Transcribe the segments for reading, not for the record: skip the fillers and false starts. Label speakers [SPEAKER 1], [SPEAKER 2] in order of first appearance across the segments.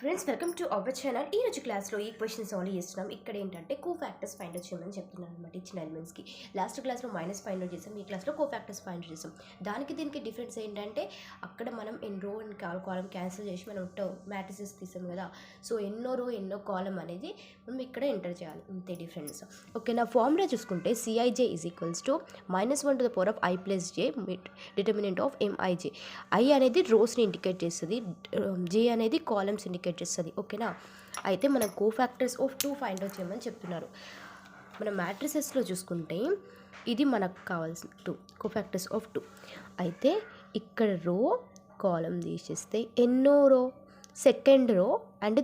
[SPEAKER 1] Friends welcome to our channel. ఈ రోజు క్లాస్లో ఈ క్వశ్చన్స్ ఓన్లీ చేస్తున్నాం. ఇక్కడ ఏంటంటే కో ఫ్యాక్టర్స్ ఫైండ్ అవుట్ చేయమని చెప్తున్నాను అనమాట ఇచ్చిన ఎలిమెంట్స్కి. లాస్ట్ క్లాస్లో మైనస్ ఫైండ్ అవుట్ చేసాం, ఈ క్లాస్లో కో ఫ్యాక్టర్స్ ఫైండ్ అవుట్ చేసాం. దీనికి డిఫరెన్స్ ఏంటంటే అక్కడ మనం ఎన్నో అండ్ కాలం క్యాన్సిల్ చేసి మనం మ్యాట్రిసెస్ తీసాం కదా, సో ఎన్నో రో ఎన్నో కాలం అనేది మనం ఇక్కడ ఎంటర్ చేయాలి, ఇంతే డిఫరెన్స్. ఓకే, నా ఫార్ములా చూసుకుంటే CIJ is equals to -1/i+j determinant of MIJ. I అనేది రోస్ని ఇండికేట్ చేస్తుంది, జే అనేది కాలమ్స్ ఇండికేట్ చేస్తుంది. ఓకేనా, అయితే మనం కో ఫ్యాక్టర్స్ ఆఫ్ 2 ఫైండ్ అవుట్ చేయమని చెప్తున్నారు. మన మ్యాట్రిసెస్లో చూసుకుంటే ఇది మనకు కావాల్సిన 2 కో ఫ్యాక్టర్స్ ఆఫ్ 2. అయితే ఇక్కడ రో కాలం తీసేస్తే ఎన్నో రో, second row and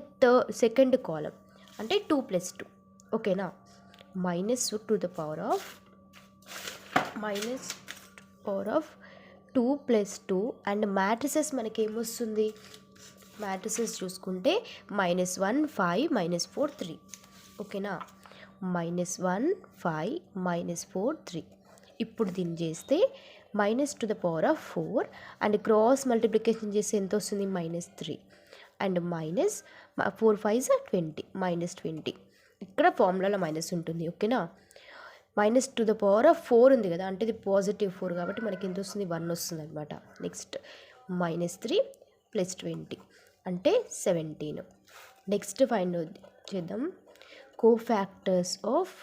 [SPEAKER 1] second column అంటే 2 + 2. ఓకేనా, -2 + 2 అండ్ మ్యాట్రిసెస్ మనకి ఏమొస్తుంది, మ్యాట్రిసెస్ చూసుకుంటే -1 5 -4 3. ఓకేనా, -1 5 -4 3. ఇప్పుడు దీన్ని చేస్తే -4 అండ్ క్రాస్ మల్టిప్లికేషన్ చేస్తే ఎంత వస్తుంది, -3 అండ్ -4 5 20 -20. ఇక్కడ ఫార్ములాలో మైనస్ ఉంటుంది. ఓకేనా, -4 ఉంది కదా, అంటే ఇది +4 కాబట్టి మనకి ఎంత వస్తుంది, 1 వస్తుంది అనమాట. నెక్స్ట్ -3 + 20 అంటే 17. నెక్స్ట్ ఫైండ్ అవుట్ చేద్దాం. కో ఫ్యాక్టర్స్ ఆఫ్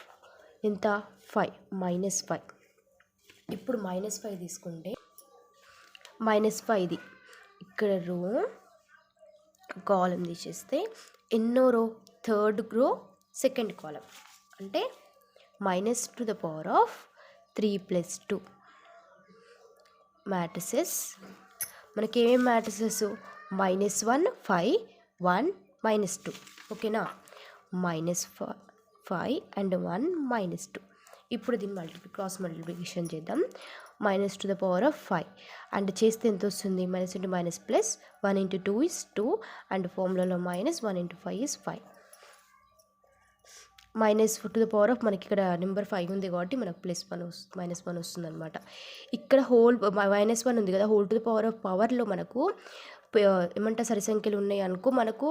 [SPEAKER 1] ఎంత, 5 -5. ఇప్పుడు -5 తీసుకుంటే -5 ఇక్కడ రో కాలం తీసేస్తే ఎన్నో రో, థర్డ్ రో సెకండ్ కాలం అంటే -3 + 2 మ్యాట్రిసెస్. మనకి ఏమేమి మ్యాట్రిసెస్, -1 5 1 -2. ఓకేనా, -5 అండ్ 1 -2. ఇప్పుడు దీన్ని క్రాస్ మల్టిప్లికేషన్ చేద్దాం. -5 అండ్ చేస్తే ఎంత వస్తుంది, -1 × 2 is 2 అండ్ ఫార్ములాలో -1 × 5 is 5. -4 మనకి ఇక్కడ నెంబర్ 5 ఉంది కాబట్టి మనకు -1 వస్తుంది అనమాట. ఇక్కడ -1 ఉంది కదా, పవర్లో మనకు ఏమంటారు సరి సంఖ్యలు ఉన్నాయి అనుకో, మనకు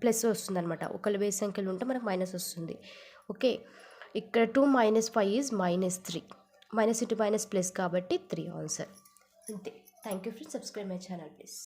[SPEAKER 1] ప్లస్ వస్తుంది అనమాట. ఒకళ్ళు బేస్ సంఖ్యలు ఉంటే మనకు మైనస్ వస్తుంది. ఓకే, ఇక్కడ 2 - 5 is -3, -× -+ కాబట్టి 3 ఆన్సర్. అంతే. Thank you friends, subscribe my channel please.